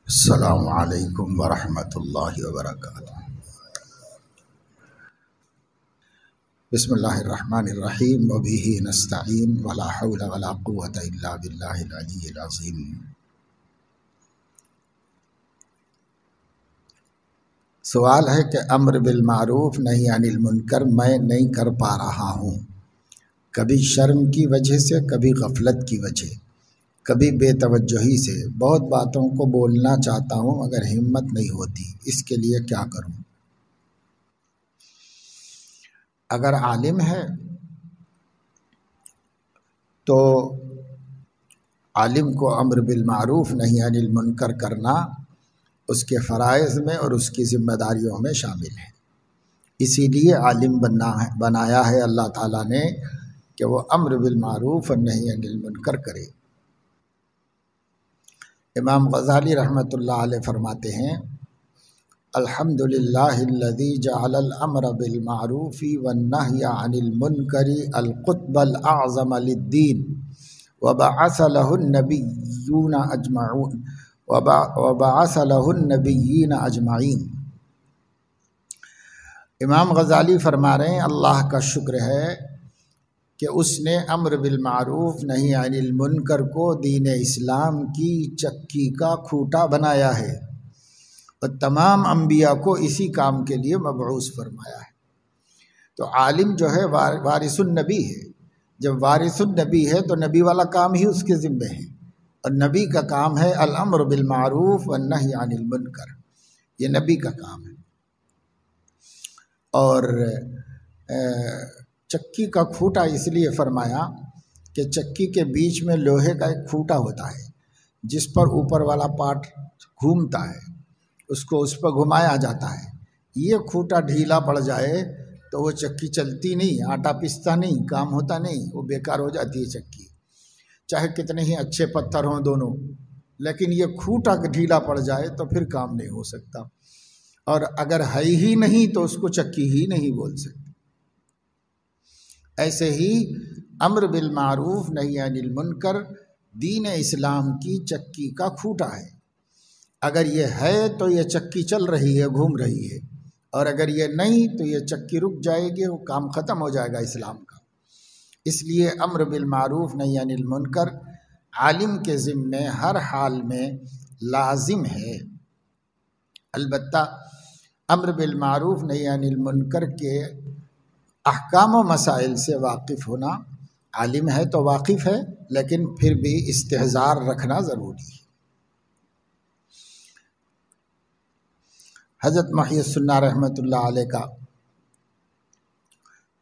السلام علیکم ورحمۃ اللہ وبرکاتہ۔ بسم اللہ الرحمن الرحیم وبہ نستعین ولا حول ولا قوۃ الا باللہ العلی العظیم۔ سوال ہے کہ امر بالمعروف نہی عن المنکر میں نہیں کر پا رہا ہوں، کبھی شرم کی وجہ سے، کبھی غفلت کی وجہ، کبھی بے توجہی سے۔ بہت باتوں کو بولنا چاہتا ہوں مگر ہمت نہیں ہوتی، اس کے لیے کیا کروں؟ اگر عالم ہے تو عالم کو امر بالمعروف نہی عن المنکر کرنا اس کے فرائض میں اور اس کی ذمہ داریوں میں شامل ہے۔ اسی لیے عالم بنایا ہے اللہ تعالیٰ نے کہ وہ امر بالمعروف اور نہی عن المنکر کرے۔ امام غزالی رحمۃ اللہ علیہ فرماتے ہیں، الحمدللہ الذی جعل الامر بالمعروف والنہی عن المنکر القطب الاعظم للدین وبعث له النبیین اجمعین۔ امام غزالی فرما رہے ہیں اللہ کا شکر ہے کہ اس نے امر بالمعروف نہی عن المنکر کو دین اسلام کی چکی کا کھوٹا بنایا ہے اور تمام انبیاء کو اسی کام کے لیے مبعوث فرمایا ہے۔ تو عالم جو ہے وارث النبی ہے، جب وارث النبی ہے تو نبی والا کام ہی اس کے ذمہ ہے، اور نبی کا کام ہے الامر بالمعروف والنہی عن المنکر، یہ نبی کا کام ہے۔ اور چکی کا کھوٹا اس لیے فرمایا کہ چکی کے بیچ میں لوہے کا ایک کھوٹا ہوتا ہے جس پر اوپر والا پارٹ گھومتا ہے، اس کو اس پر گھمایا جاتا ہے۔ یہ کھوٹا ڈھیلا پڑ جائے تو وہ چکی چلتی نہیں، آٹا پستا نہیں، کام ہوتا نہیں، وہ بیکار ہو جاتی ہے چکی، چاہے کتنے ہی اچھے پتھر ہوں دونوں، لیکن یہ کھوٹا ڈھیلا پڑ جائے تو پھر کام نہیں ہو سکتا، اور اگر ہے ہی نہیں تو اس کو چکی ہی نہیں بول سکتے۔ ایسے ہی امر بالمعروف نہی عن المنکر دین اسلام کی چکی کا کھوٹا ہے۔ اگر یہ ہے تو یہ چکی چل رہی ہے، گھوم رہی ہے، اور اگر یہ نہیں تو یہ چکی رک جائے گی، وہ کام ختم ہو جائے گا اسلام کا۔ اس لیے امر بالمعروف نہی عن المنکر عالم کے ذمے ہر حال میں لازم ہے۔ البتہ امر بالمعروف نہی عن المنکر کے احکام و مسائل سے واقف ہونا، عالم ہے تو واقف ہے لیکن پھر بھی استحضار رکھنا ضروری ہے۔ حضرت محی السنہ رحمۃ اللہ علیہ کا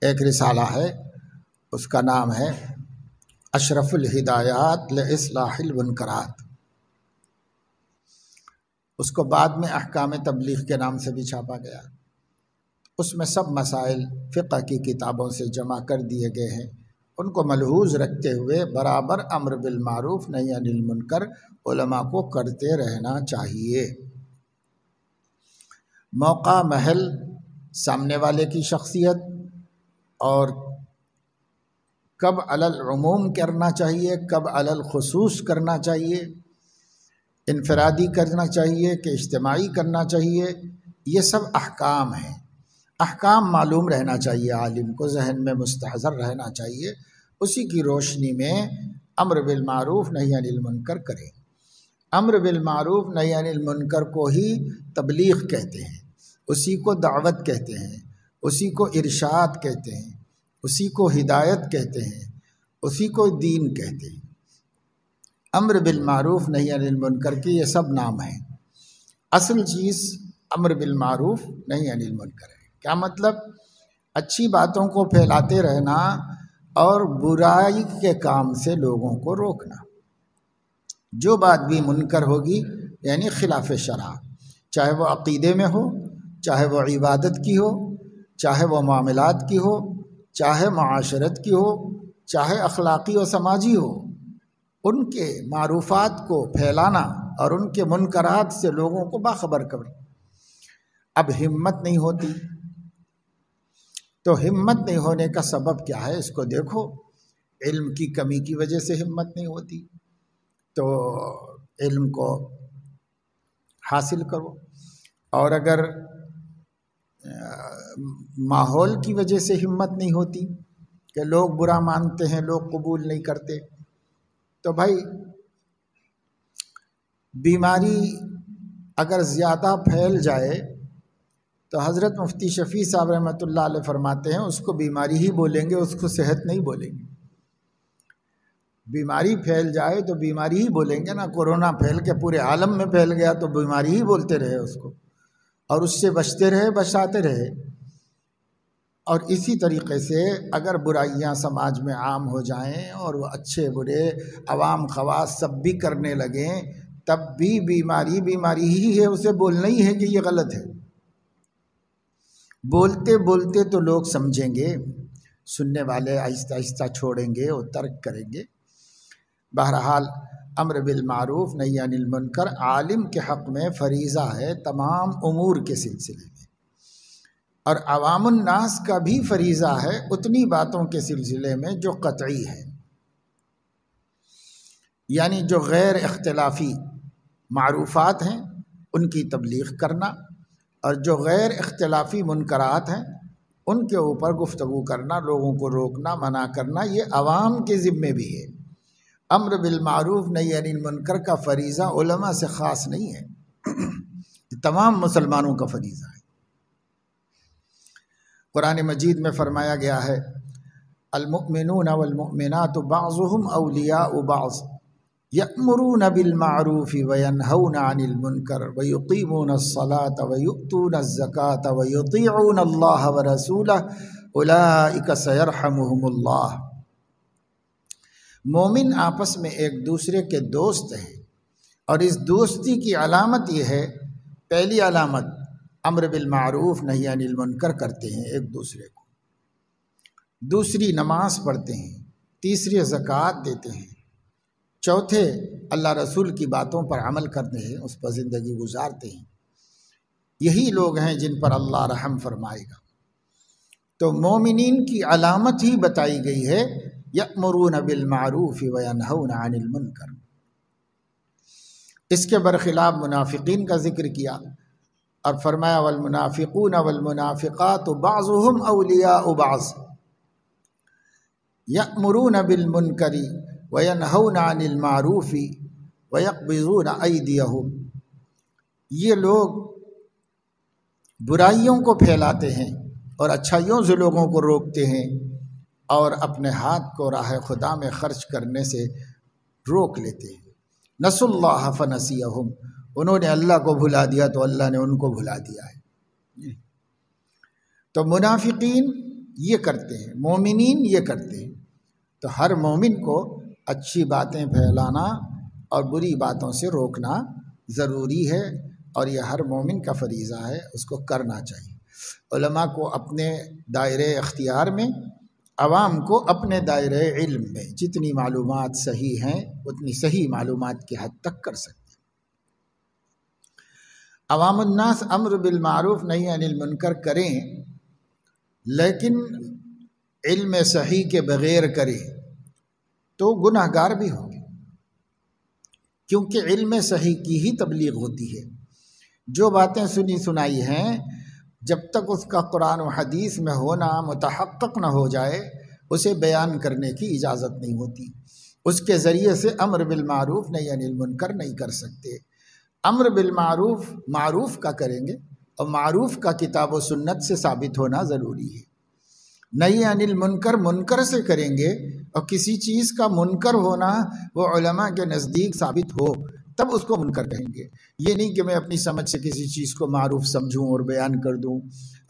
ایک رسالہ ہے، اس کا نام ہے اشرف الہدایات لاصلاح المنکرات۔ اس کو بعد میں احکام تبلیغ کے نام سے بھی چھاپا گیا۔ اس میں سب مسائل فقہ کی کتابوں سے جمع کر دیے گئے ہیں، ان کو ملحوظ رکھتے ہوئے برابر امر بالمعروف نہی عن المنکر علماء کو کرتے رہنا چاہیے۔ موقع، محل، سامنے والے کی شخصیت، اور کب علی العموم کرنا چاہیے، کب علی الخصوص کرنا چاہیے، انفرادی کرنا چاہیے کہ اجتماعی کرنا چاہیے، یہ سب احکام ہیں۔ احکام معلوم رہنا چاہیے، عالم کو ذہن میں مستحضر رہنا چاہیے، اسی کی روشنی میں امر بالمعروف نہی عن المنکر کرے۔ امر بالمعروف نہی عن المنکر کو ہی تبلیغ کہتے ہیں، اسی کو دعوت کہتے ہیں، اسی کو ارشاد کہتے ہیں، اسی کو ہدایت کہتے ہیں، اسی کو دین کہتے ہیں۔ امر بالمعروف نہی عن المنکر کے یہ سب نام ہیں۔ اصل چیز امر بالمعروف نہی عن المنکر ہے۔ کیا مطلب؟ اچھی باتوں کو پھیلاتے رہنا اور برائی کے کام سے لوگوں کو روکنا۔ جو بات بھی منکر ہوگی یعنی خلاف شرع، چاہے وہ عقیدے میں ہو، چاہے وہ عبادت کی ہو، چاہے وہ معاملات کی ہو، چاہے معاشرت کی ہو، چاہے اخلاقی و سماجی ہو، ان کے معروفات کو پھیلانا اور ان کے منکرات سے لوگوں کو باخبر کرنا۔ اب ہمت نہیں ہوتی، تو ہمت نہیں ہونے کا سبب کیا ہے اس کو دیکھو۔ علم کی کمی کی وجہ سے ہمت نہیں ہوتی، تو علم کو حاصل کرو، اور اگر ماحول کی وجہ سے ہمت نہیں ہوتی کہ لوگ برا مانتے ہیں، لوگ قبول نہیں کرتے، تو بھائی بیماری اگر زیادہ پھیل جائے تو حضرت مفتی شفیع صاحب رحمۃ اللہ علیہ فرماتے ہیں اس کو بیماری ہی بولیں گے، اس کو صحت نہیں بولیں گے۔ بیماری پھیل جائے تو بیماری ہی بولیں گے نا، کورونا پھیل کے پورے عالم میں پھیل گیا تو بیماری ہی بولتے رہے اس کو، اور اس سے بچتے رہے، بچاتے رہے۔ اور اسی طریقے سے اگر برائیاں سماج میں عام ہو جائیں اور وہ اچھے برے عوام خواص سب بھی کرنے لگیں، تب بھی بیماری ہی ہے، اسے بولنا ہی ہے کہ یہ غلط ہے۔ بولتے بولتے تو لوگ سمجھیں گے، سننے والے آہستہ آہستہ چھوڑیں گے اور ترک کریں گے۔ بہرحال امر بالمعروف نہی عن المنکر عالم کے حق میں فریضہ ہے تمام امور کے سلسلے میں، اور عوام الناس کا بھی فریضہ ہے اتنی باتوں کے سلسلے میں جو قطعی ہے، یعنی جو غیر اختلافی معروفات ہیں ان کی تبلیغ کرنا، اور جو غیر اختلافی منکرات ہیں ان کے اوپر گفتگو کرنا، لوگوں کو روکنا، منع کرنا، یہ عوام کے ذمے بھی ہے۔ امر بالمعروف نہی عن المنکر کا فریضہ علماء سے خاص نہیں ہے، تمام مسلمانوں کا فریضہ ہے۔ قرآن مجید میں فرمایا گیا ہے المؤمنون والمؤمنات بعضهم اولیاء بعض یأمرون بالمعروف وینہون عن المنکر ویقیمون الصلاة ویؤتون الزکاة ویطیعون اللہ ورسولہ اولئک سیرحمهم اللہ۔ مومن آپس میں ایک دوسرے کے دوست ہیں، اور اس دوستی کی علامت یہ ہے، پہلی علامت امر بالمعروف نہی عن المنکر کرتے ہیں ایک دوسرے کو، دوسری نماز پڑھتے ہیں، تیسری زکوٰۃ دیتے ہیں، چوتھے اللہ رسول کی باتوں پر عمل کرتے ہیں، اس پر زندگی گزارتے ہیں۔ یہی لوگ ہیں جن پر اللہ رحم فرمائے گا۔ تو مومنین کی علامت ہی بتائی گئی ہے یأمرون بالمعروف وینہون عن المنکر۔ اس کے برخلاف منافقین کا ذکر کیا اور فرمایا والمنافقون والمنافقات بعضهم اولیاء بعض یأمرون بالمنکر وینہون عن المعروف ویقبضون ایدیہم۔ یہ لوگ برائیوں کو پھیلاتے ہیں اور اچھائیوں سے لوگوں کو روکتے ہیں، اور اپنے ہاتھ کو راہ خدا میں خرچ کرنے سے روک لیتے ہیں۔ نسوا اللہ فنسیہم، انہوں نے اللہ کو بھلا دیا تو اللہ نے ان کو بھلا دیا ہے۔ تو منافقین یہ کرتے ہیں، مومنین یہ کرتے ہیں۔ تو ہر مومن کو اچھی باتیں پھیلانا اور بری باتوں سے روکنا ضروری ہے، اور یہ ہر مومن کا فریضہ ہے، اس کو کرنا چاہیے۔ علماء کو اپنے دائرے اختیار میں، عوام کو اپنے دائرے علم میں جتنی معلومات صحیح ہیں اتنی صحیح معلومات کی حد تک کر سکتے ہیں۔ عوام الناس امر بالمعروف نہی عن المنکر کریں، لیکن علم صحیح کے بغیر کریں تو گناہ گار بھی ہوں گے، کیونکہ علم صحیح کی ہی تبلیغ ہوتی ہے۔ جو باتیں سنی سنائی ہیں جب تک اس کا قرآن و حدیث میں ہونا متحقق نہ ہو جائے اسے بیان کرنے کی اجازت نہیں ہوتی۔ اس کے ذریعے سے امر بالمعروف نہی عن المنکر نہیں کر سکتے۔ امر بالمعروف معروف کا کریں گے، اور معروف کا کتاب و سنت سے ثابت ہونا ضروری ہے۔ نہی عن المنکر منکر سے کریں گے، اور کسی چیز کا منکر ہونا وہ علماء کے نزدیک ثابت ہو تب اس کو منکر کہیں گے۔ یہ نہیں کہ میں اپنی سمجھ سے کسی چیز کو معروف سمجھوں اور بیان کر دوں،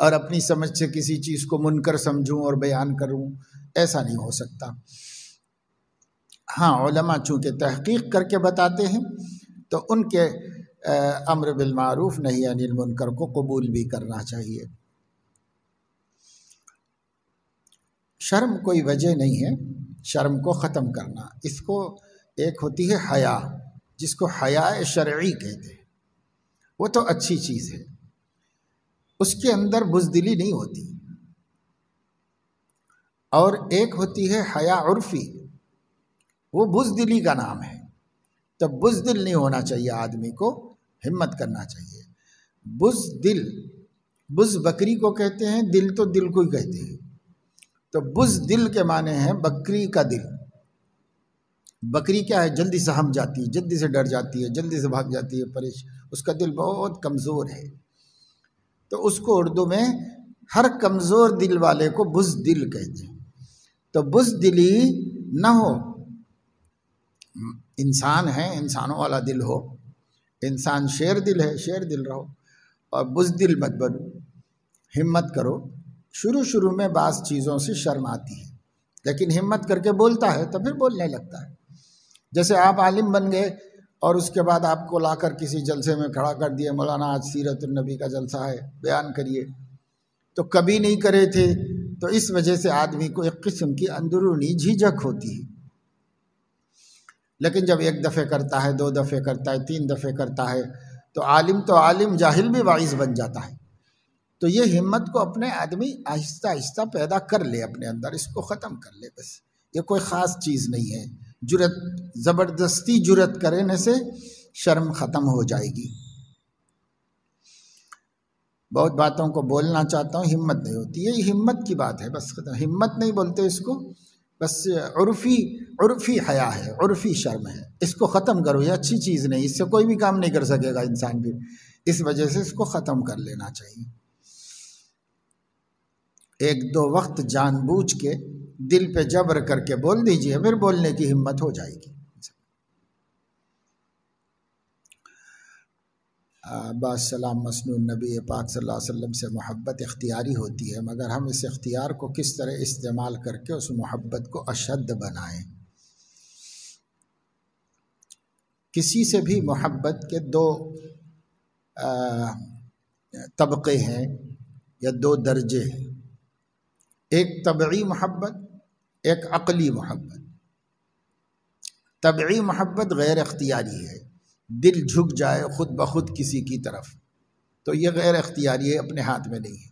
اور اپنی سمجھ سے کسی چیز کو منکر سمجھوں اور بیان کروں، ایسا نہیں ہو سکتا۔ ہاں علماء چونکہ تحقیق کر کے بتاتے ہیں تو ان کے امر بالمعروف نہی عن المنکر کو قبول بھی کرنا چاہیے۔ شرم کوئی وجہ نہیں ہے شرم کو ختم کرنا۔ اس کو ایک ہوتی ہے حیا، جس کو حیاء شرعی کہتے ہیں، وہ تو اچھی چیز ہے، اس کے اندر بزدلی نہیں ہوتی۔ اور ایک ہوتی ہے حیا عرفی، وہ بزدلی کا نام ہے۔ تو بزدل نہیں ہونا چاہیے آدمی کو، ہمت کرنا چاہیے۔ بزدل، بز بکری کو کہتے ہیں، دل تو دل کو ہی کہتے ہیں، تو بزدل کے معنی ہیں بکری کا دل۔ بکری کیا ہے؟ جلدی سے ہم جاتی ہے، جلدی سے ڈر جاتی ہے، جلدی سے بھاگ جاتی ہے، اس کا دل بہت کمزور ہے، تو اس کو اردو میں ہر کمزور دل والے کو بزدل کہتے ہیں۔ تو بزدلی نہ ہو، انسان ہے، انسانوں والا دل ہو، انسان شیر دل ہے، شیر دل رہو، اور بزدل مت بنو، ہمت کرو۔ شروع میں بعض چیزوں سے شرم آتی ہے، لیکن ہمت کر کے بولتا ہے تو پھر بولنے لگتا ہے۔ جیسے آپ عالم بن گئے اور اس کے بعد آپ کو لا کر کسی جلسے میں کھڑا کر دیا، مولانا آج سیرت النبی کا جلسہ ہے، بیان کریے، تو کبھی نہیں کرے تھے، تو اس وجہ سے آدمی کو ایک قسم کی اندرونی جھجک ہوتی ہے۔ لیکن جب ایک دفعہ کرتا ہے، 2 دفعے کرتا ہے، 3 دفعے کرتا ہے، تو عالم جاہل بھی واعظ بن جاتا ہے۔ تو یہ ہمت کو اپنے آدمی آہستہ آہستہ پیدا کر لے، اپنے اندر اس کو ختم کر لے، بس یہ کوئی خاص چیز نہیں ہے۔ جرت، زبردستی جرت کرنے سے شرم ختم ہو جائے گی۔ بہت باتوں کو بولنا چاہتا ہوں، ہمت نہیں ہوتی، یہ ہمت کی بات ہے، بس ہمت نہیں بولتے اس کو، بس عرفی حیا ہے، عرفی شرم ہے، اس کو ختم کرو، یہ اچھی چیز نہیں، اس سے کوئی بھی کام نہیں کر سکے گا انسان بھی، اس وجہ سے اس کو ختم کر لینا چاہیے۔ 1-2 وقت جان بوجھ کے دل پہ جبر کر کے بول دیجئے، پھر بولنے کی ہمت ہو جائے گی۔ بعض سلام مسنون نبی پاک صلی اللہ علیہ وسلم سے محبت اختیاری ہوتی ہے، مگر ہم اس اختیار کو کس طرح استعمال کر کے اس محبت کو اشد بنائیں۔ کسی سے بھی محبت کے 2 طبقے ہیں یا 2 درجے ہیں، ایک طبعی محبت، ایک عقلی محبت۔ طبعی محبت غیر اختیاری ہے، دل جھک جائے خود بخود کسی کی طرف، تو یہ غیر اختیاری ہے، اپنے ہاتھ میں نہیں ہے۔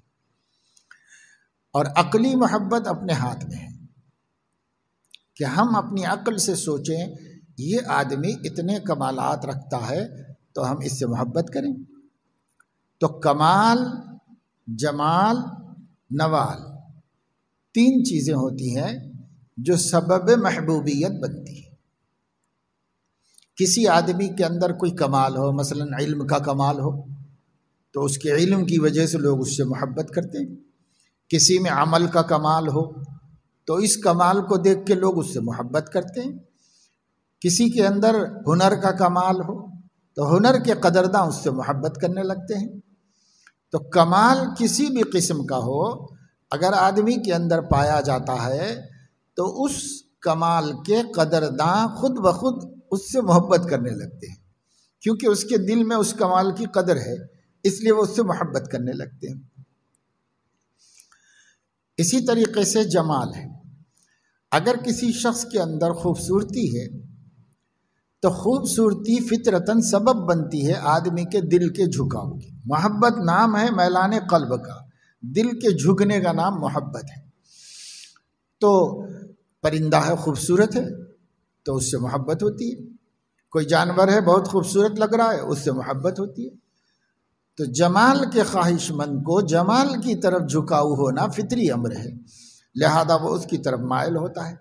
اور عقلی محبت اپنے ہاتھ میں ہے، کہ ہم اپنی عقل سے سوچیں یہ آدمی اتنے کمالات رکھتا ہے تو ہم اس سے محبت کریں۔ تو کمال، جمال، نوال، 3 چیزیں ہوتی ہیں جو سبب محبوبیت بنتی ہے۔ کسی آدمی کے اندر کوئی کمال ہو، مثلا علم کا کمال ہو، تو اس کے علم کی وجہ سے لوگ اس سے محبت کرتے ہیں۔ کسی میں عمل کا کمال ہو تو اس کمال کو دیکھ کے لوگ اس سے محبت کرتے ہیں۔ کسی کے اندر ہنر کا کمال ہو تو ہنر کے قدرداں اس سے محبت کرنے لگتے ہیں۔ تو کمال کسی بھی قسم کا ہو، اگر آدمی کے اندر پایا جاتا ہے تو اس کمال کے قدرداں خود بخود اس سے محبت کرنے لگتے ہیں، کیونکہ اس کے دل میں اس کمال کی قدر ہے، اس لیے وہ اس سے محبت کرنے لگتے ہیں۔ اسی طریقے سے جمال ہے، اگر کسی شخص کے اندر خوبصورتی ہے تو خوبصورتی فطرتاً سبب بنتی ہے آدمی کے دل کے جھکاؤ کی۔ محبت نام ہے میلان قلب کا، دل کے جھکنے کا نام محبت ہے۔ تو پرندہ ہے، خوبصورت ہے تو اس سے محبت ہوتی ہے، کوئی جانور ہے بہت خوبصورت لگ رہا ہے، اس سے محبت ہوتی ہے۔ تو جمال کے خواہش مند کو جمال کی طرف جھکاؤ ہونا فطری امر ہے، لہذا وہ اس کی طرف مائل ہوتا ہے۔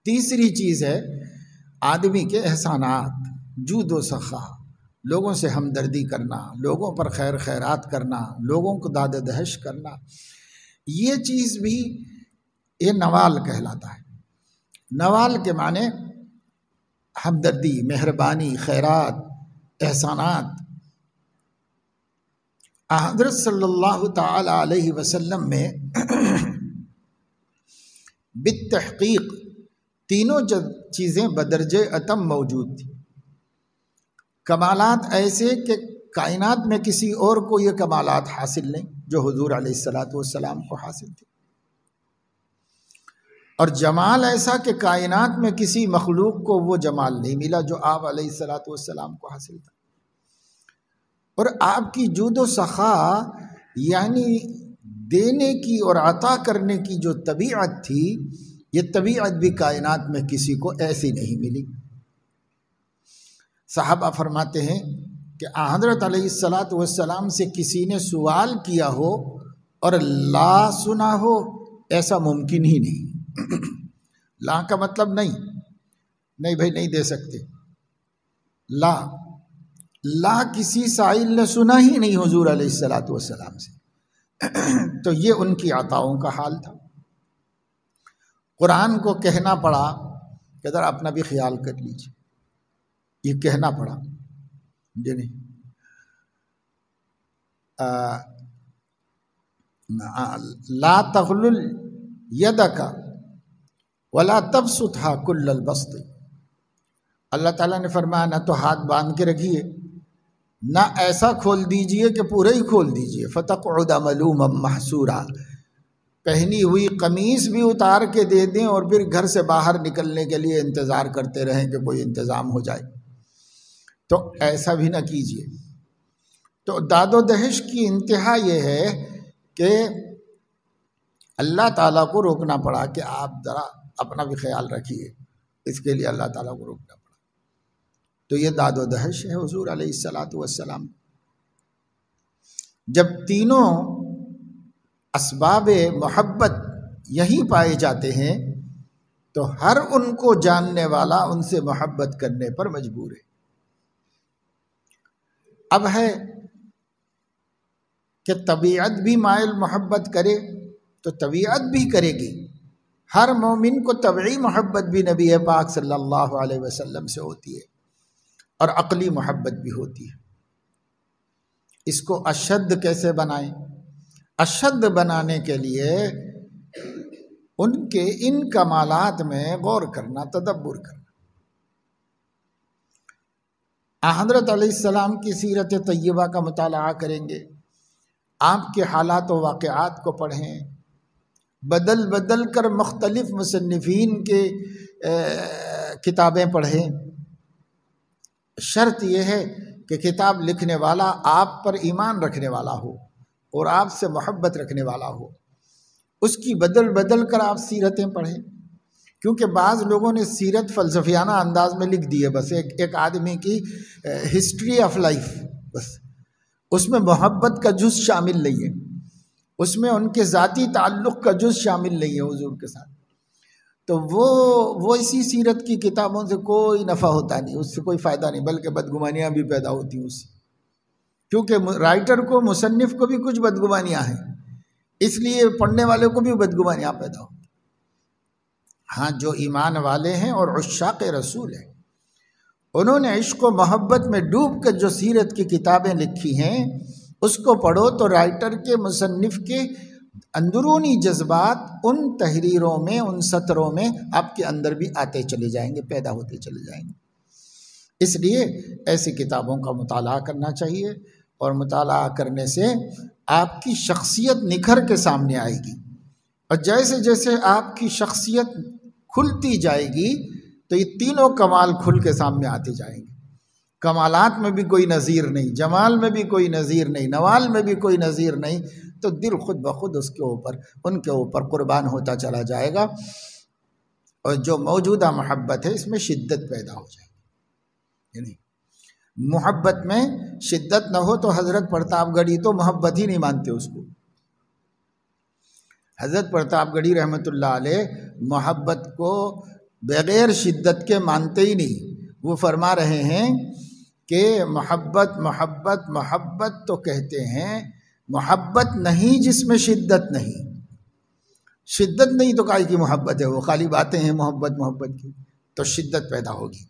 تیسری چیز ہے آدمی کے احسانات، جود و سخا، لوگوں سے ہمدردی کرنا، لوگوں پر خیر خیرات کرنا، لوگوں کو داد دہش کرنا، یہ چیز بھی یہ نوال کہلاتا ہے۔ نوال کے معنی ہمدردی، مہربانی، خیرات، احسانات۔ حضرت صلی اللہ تعالی علیہ وسلم میں بالتحقیق تینوں چیزیں بدرجہ اتم موجود تھی۔ کمالات ایسے کہ کائنات میں کسی اور کو یہ کمالات حاصل نہیں جو حضور علیہ السلام کو حاصل تھے، اور جمال ایسا کہ کائنات میں کسی مخلوق کو وہ جمال نہیں ملا جو آپ علیہ السلام کو حاصل تھا۔ اور آپ کی جود و سخا یعنی دینے کی اور عطا کرنے کی جو طبیعت تھی، یہ طبیعت بھی کائنات میں کسی کو ایسی نہیں ملی۔ صحابہ فرماتے ہیں کہ حضرت علیہ الصلاۃ والسلام سے کسی نے سوال کیا ہو اور لا سنا ہو، ایسا ممکن ہی نہیں۔ لا کا مطلب نہیں بھائی نہیں دے سکتے، لا کسی سائل نے سنا ہی نہیں حضور علیہ الصلاۃ والسلام سے۔ تو یہ ان کی عطاؤں کا حال تھا۔ قرآن کو کہنا پڑا کہ ذرا اپنا بھی خیال کر لیجیے، یہ کہنا پڑا جی نہیں لا تغلل یدک ولا تبسطها کل البسط۔ اللہ تعالیٰ نے فرمایا نہ تو ہاتھ باندھ کے رکھیے، نہ ایسا کھول دیجئے کہ پورے ہی کھول دیجئے، فتقعد ملوما محسورا، پہنی ہوئی قمیص بھی اتار کے دے دیں اور پھر گھر سے باہر نکلنے کے لیے انتظار کرتے رہیں کہ کوئی انتظام ہو جائے، تو ایسا بھی نہ کیجئے۔ تو داد و دہش کی انتہا یہ ہے کہ اللہ تعالیٰ کو روکنا پڑا کہ آپ ذرا اپنا بھی خیال رکھیے، اس کے لیے اللہ تعالیٰ کو روکنا پڑا۔ تو یہ داد و دہش ہے حضور علیہ الصلاۃ والسلام۔ جب تینوں اسباب محبت یہی پائے جاتے ہیں تو ہر ان کو جاننے والا ان سے محبت کرنے پر مجبور ہے۔ اب ہے کہ طبیعت بھی مائل محبت کرے تو طبیعت بھی کرے گی، ہر مومن کو طبعی محبت بھی نبی پاک صلی اللہ علیہ وسلم سے ہوتی ہے اور عقلی محبت بھی ہوتی ہے۔ اس کو اشد کیسے بنائیں؟ اشد بنانے کے لیے ان کے ان کمالات میں غور کرنا، تدبر کرنا۔ حضرت علیہ السلام کی سیرت طیبہ کا مطالعہ کریں گے، آپ کے حالات و واقعات کو پڑھیں، بدل کر مختلف مصنفین کے کتابیں پڑھیں۔ شرط یہ ہے کہ کتاب لکھنے والا آپ پر ایمان رکھنے والا ہو اور آپ سے محبت رکھنے والا ہو، اس کی بدل کر آپ سیرتیں پڑھیں، کیونکہ بعض لوگوں نے سیرت فلسفیانہ انداز میں لکھ دی ہے، بس ایک آدمی کی ہسٹری آف لائف، بس اس میں محبت کا جز شامل نہیں ہے، اس میں ان کے ذاتی تعلق کا جز شامل نہیں ہے حضور کے ساتھ، تو وہ اسی سیرت کی کتابوں سے کوئی نفع ہوتا نہیں، اس سے کوئی فائدہ نہیں، بلکہ بدگمانیاں بھی پیدا ہوتی ہیں اس سے، کیونکہ رائٹر کو، مصنف کو بھی کچھ بدگمانیاں ہیں، اس لیے پڑھنے والے کو بھی بدگمانیاں پیدا ہوتی ہیں۔ ہاں، جو ایمان والے ہیں اور عشاق رسول ہیں، انہوں نے عشق و محبت میں ڈوب کر جو سیرت کی کتابیں لکھی ہیں اس کو پڑھو تو رائٹر کے، مصنف کے اندرونی جذبات ان تحریروں میں، ان سطروں میں آپ کے اندر بھی آتے چلے جائیں گے، پیدا ہوتے چلے جائیں گے۔ اس لیے ایسی کتابوں کا مطالعہ کرنا چاہیے، اور مطالعہ کرنے سے آپ کی شخصیت نکھر کے سامنے آئے گی، اور جیسے جیسے آپ کی شخصیت کھلتی جائے گی تو یہ تینوں کمال کھل کے سامنے آتے جائیں گے۔ کمالات میں بھی کوئی نظیر نہیں، جمال میں بھی کوئی نظیر نہیں، نوال میں بھی کوئی نظیر نہیں، تو دل خود بخود اس کے اوپر، ان کے اوپر قربان ہوتا چلا جائے گا، اور جو موجودہ محبت ہے اس میں شدت پیدا ہو جائے گی۔ یعنی محبت میں شدت نہ ہو تو حضرت پرتاپ گڑھی تو محبت ہی نہیں مانتے اس کو۔ حضرت پرتاپ گڑھی رحمۃ اللہ علیہ محبت کو بغیر شدت کے مانتے ہی نہیں۔ وہ فرما رہے ہیں کہ محبت محبت محبت تو کہتے ہیں، محبت نہیں جس میں شدت نہیں، شدت نہیں تو کائی کی محبت ہے، وہ خالی باتیں ہیں محبت محبت کی، تو شدت پیدا ہوگی۔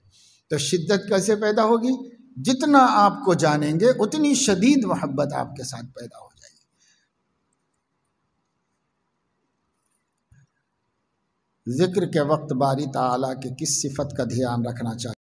تو شدت کیسے پیدا ہوگی؟ جتنا آپ کو جانیں گے اتنی شدید محبت آپ کے ساتھ پیدا ہو جائے گی۔ ذکر کے وقت باری تعالیٰ کی کس صفت کا دھیان رکھنا چاہیے؟